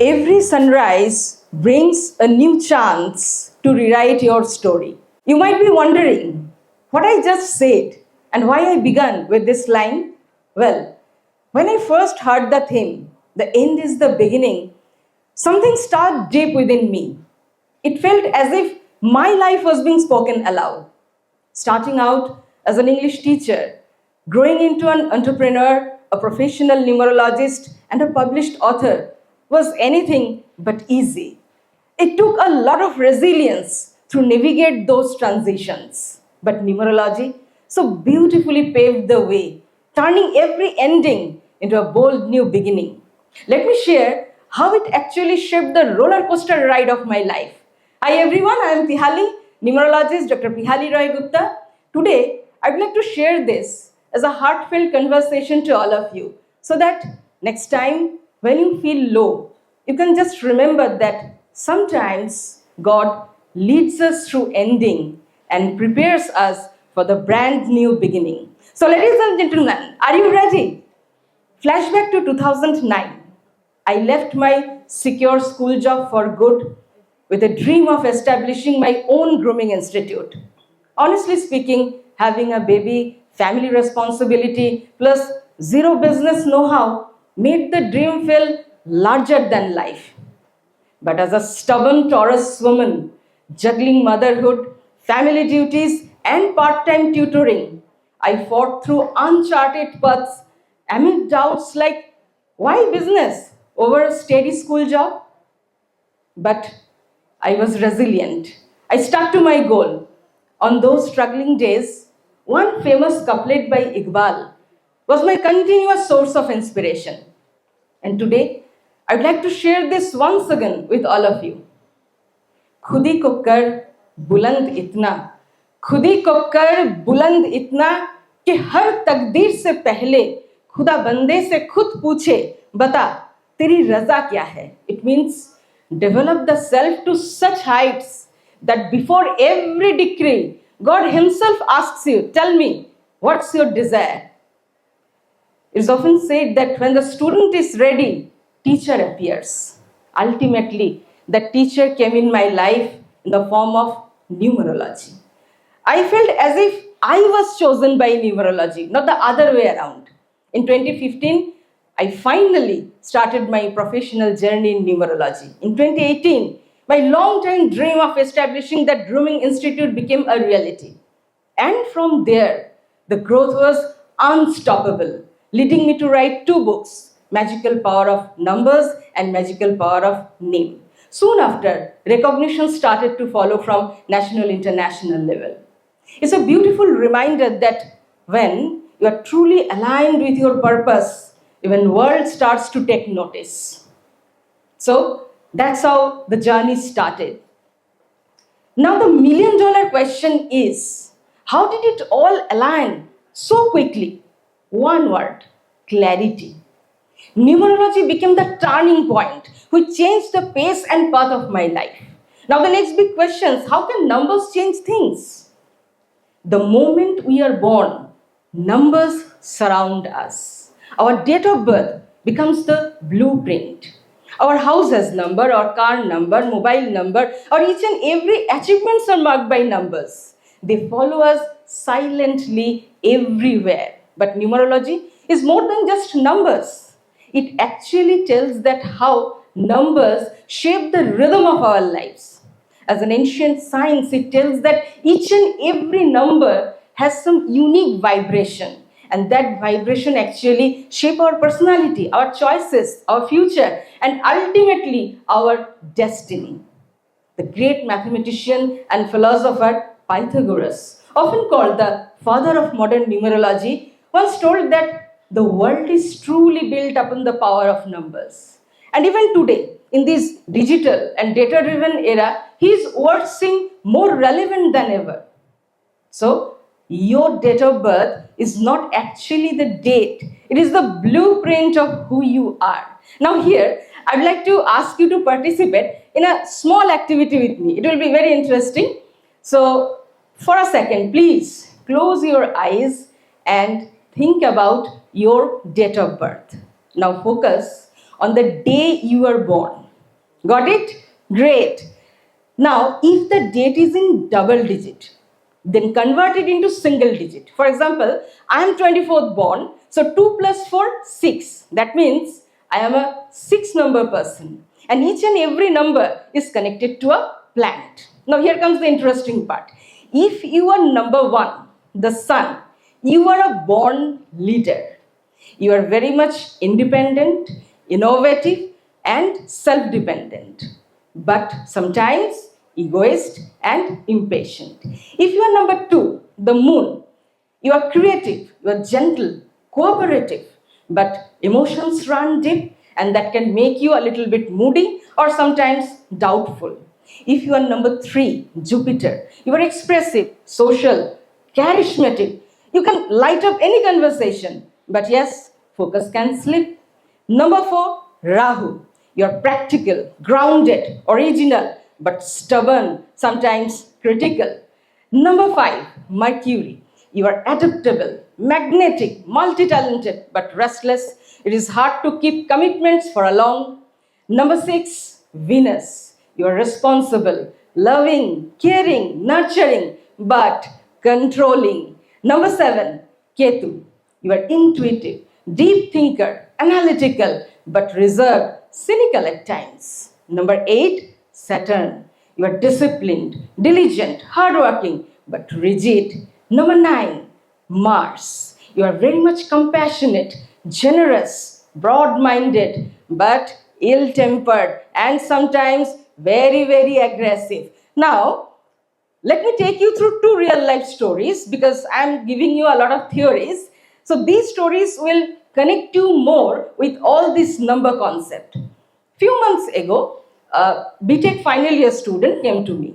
Every sunrise brings a new chance to rewrite your story. You might be wondering what I just said and why I began with this line. Well, when I first heard the theme, the end is the beginning, something stirred deep within me. It felt as if my life was being spoken aloud. Starting out as an English teacher, growing into an entrepreneur, a professional numerologist, and a published author was anything but easy. It took a lot of resilience to navigate those transitions. But numerology so beautifully paved the way, turning every ending into a bold new beginning. Let me share how it actually shaped the roller coaster ride of my life. Hi everyone, I am Piyhalli, numerologist Dr. Piyhalli Roy Gupta. Today, I'd like to share this as a heartfelt conversation to all of you so that next time when you feel low, you can just remember that sometimes God leads us through ending and prepares us for the brand new beginning. So ladies and gentlemen, are you ready? Flashback to 2009. I left my secure school job for good with a dream of establishing my own grooming institute. Honestly speaking, having a baby, family responsibility, plus zero business know-how made the dream feel larger than life. But as a stubborn Taurus woman, juggling motherhood, family duties, and part-time tutoring, I fought through uncharted paths amid doubts like, why business over a steady school job? But I was resilient. I stuck to my goal. On those struggling days, one famous couplet by Iqbal was my continuous source of inspiration. And today, I'd like to share this once again with all of you. खुदी को कर बुलंद इतना, खुदी को कर बुलंद इतना कि हर तकदीर से पहले खुदा बंदे से खुद पूछे, बता तेरी रजा क्या है? It means develop the self to such heights that before every decree, God Himself asks you, tell me, what's your desire? It's often said that when the student is ready, teacher appears. Ultimately, the teacher came in my life in the form of numerology. I felt as if I was chosen by numerology, not the other way around. In 2015, I finally started my professional journey in numerology. In 2018, my long-time dream of establishing that grooming institute became a reality. And from there, the growth was unstoppable, leading me to write 2 books, Magical Power of Numbers and Magical Power of Name. Soon after, recognition started to follow from national, international level. It's a beautiful reminder that when you are truly aligned with your purpose, even world starts to take notice. So that's how the journey started. Now the million-dollar question is, how did it all align so quickly? One word, clarity. Numerology became the turning point which changed the pace and path of my life. Now the next big question is, how can numbers change things? The moment we are born, numbers surround us. Our date of birth becomes the blueprint. Our house has number, our car number, mobile number, or each and every achievements are marked by numbers. They follow us silently everywhere. But numerology is more than just numbers. It actually tells that how numbers shape the rhythm of our lives. As an ancient science, it tells that each and every number has some unique vibration. And that vibration actually shape our personality, our choices, our future, and ultimately our destiny. The great mathematician and philosopher Pythagoras, often called the father of modern numerology, once told that the world is truly built upon the power of numbers. And even today, in this digital and data-driven era, his words seem more relevant than ever. So, your date of birth is not actually the date. It is the blueprint of who you are. Now here, I'd like to ask you to participate in a small activity with me. It will be very interesting. So, for a second, please close your eyes and think about your date of birth. Now focus on the day you were born. Got it? Great. Now, if the date is in double digit, then convert it into single digit. For example, I am 24th born, so 2 plus 4, 6. That means I am a 6 number person. And each and every number is connected to a planet. Now, here comes the interesting part. If you are number 1, the sun, you are a born leader. You are very much independent, innovative, and self dependent, but sometimes egoist and impatient. If you are number 2, the moon, you are creative, you are gentle, cooperative, but emotions run deep and that can make you a little bit moody or sometimes doubtful. If you are number 3, Jupiter, you are expressive, social, charismatic. You can light up any conversation, but yes, focus can slip. Number 4, Rahu. You're practical, grounded, original, but stubborn, sometimes critical. Number 5, Mercury. You are adaptable, magnetic, multi-talented, but restless. It is hard to keep commitments for a long. Number 6, Venus. You are responsible, loving, caring, nurturing, but controlling. Number 7, Ketu. You are intuitive, deep thinker, analytical, but reserved, cynical at times. Number 8, Saturn. You are disciplined, diligent, hardworking, but rigid. Number 9, Mars. You are very much compassionate, generous, broad minded, but ill tempered and sometimes very, very aggressive. Now, let me take you through 2 real life stories because I'm giving you a lot of theories. So these stories will connect you more with all this number concept. Few months ago, a BTech final year student came to me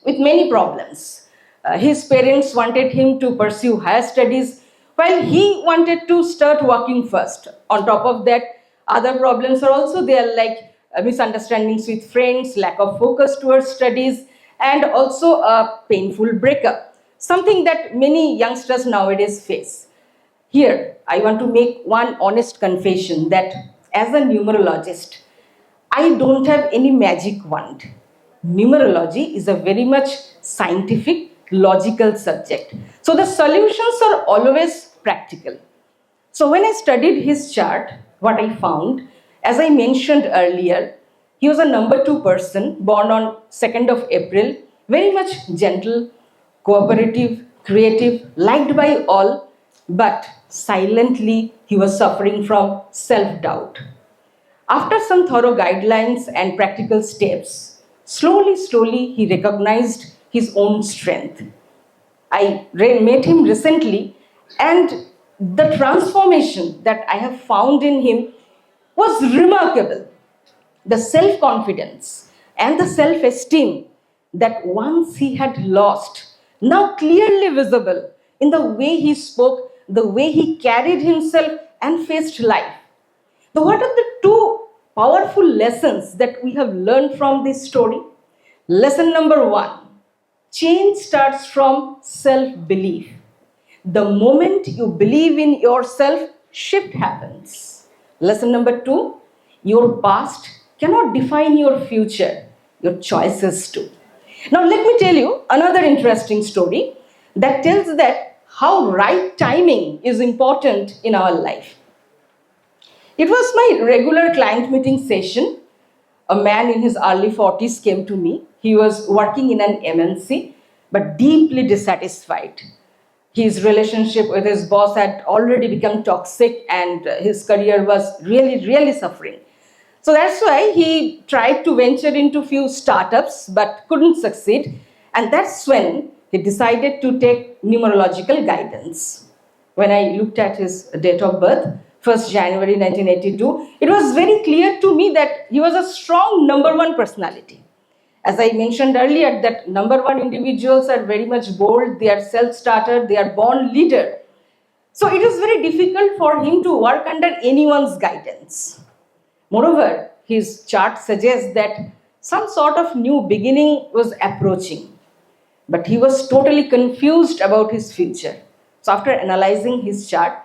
with many problems. His parents wanted him to pursue higher studies while he wanted to start working first. On top of that, other problems are also there like misunderstandings with friends, lack of focus towards studies, and also a painful breakup, something that many youngsters nowadays face. Here, I want to make one honest confession that as a numerologist, I don't have any magic wand. Numerology is a very much scientific, logical subject. So the solutions are always practical. So when I studied his chart, what I found, as I mentioned earlier, he was a number 2 person born on 2nd of April, very much gentle, cooperative, creative, liked by all, but silently he was suffering from self-doubt. After some thorough guidelines and practical steps, slowly he recognized his own strength. I met him recently, and the transformation that I have found in him was remarkable. The self confidence and the self esteem that once he had lost, now clearly visible in the way he spoke, the way he carried himself and faced life. So, what are the 2 powerful lessons that we have learned from this story? Lesson number 1, change starts from self belief. The moment you believe in yourself, shift happens. Lesson number 2, your past cannot define your future, your choices do. Now, let me tell you another interesting story that tells that how right timing is important in our life. It was my regular client meeting session. A man in his early 40s came to me. He was working in an MNC but deeply dissatisfied. His relationship with his boss had already become toxic and his career was really suffering. So that's why he tried to venture into few startups but couldn't succeed. And that's when he decided to take numerological guidance. When I looked at his date of birth, 1st January 1982, it was very clear to me that he was a strong number 1 personality. As I mentioned earlier, that number 1 individuals are very much bold, they are self-starter, they are born leader. So it is very difficult for him to work under anyone's guidance. Moreover, his chart suggests that some sort of new beginning was approaching, but he was totally confused about his future. So after analyzing his chart,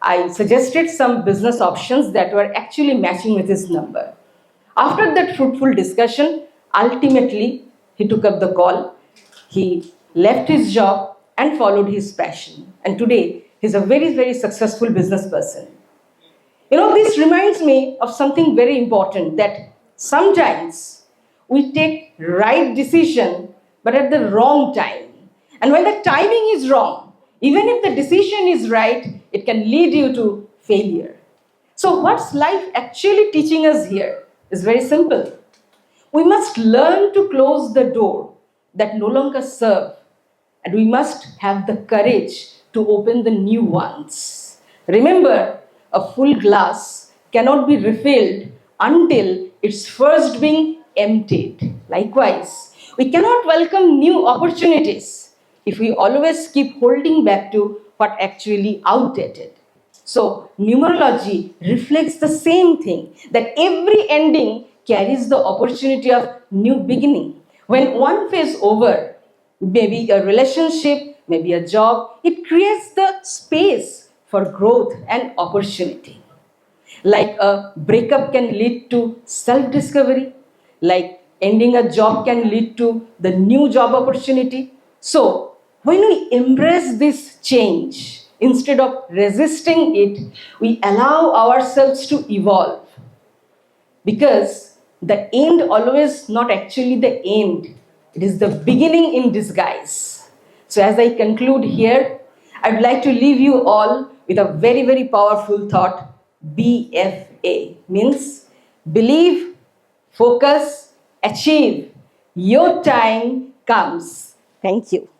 I suggested some business options that were actually matching with his number. After that fruitful discussion, ultimately he took up the call. He left his job and followed his passion. And today he's a very, very successful business person. This reminds me of something very important, that sometimes we take right decision but at the wrong time. And when the timing is wrong, even if the decision is right, it can lead you to failure. So what's life actually teaching us here is very simple. We must learn to close the door that no longer serve, and we must have the courage to open the new ones. Remember, a full glass cannot be refilled until it's first being emptied. Likewise, we cannot welcome new opportunities if we always keep holding back to what actually outdated. So, numerology reflects the same thing, that every ending carries the opportunity of new beginning. When one phase over, maybe a relationship, maybe a job, it creates the space for growth and opportunity. Like a breakup can lead to self-discovery, like ending a job can lead to the new job opportunity. So, when we embrace this change, instead of resisting it, we allow ourselves to evolve. Because the end always not actually the end, it is the beginning in disguise. So as I conclude here, I'd like to leave you all with a very, very powerful thought. BFA means believe, focus, achieve. Your time comes. Thank you.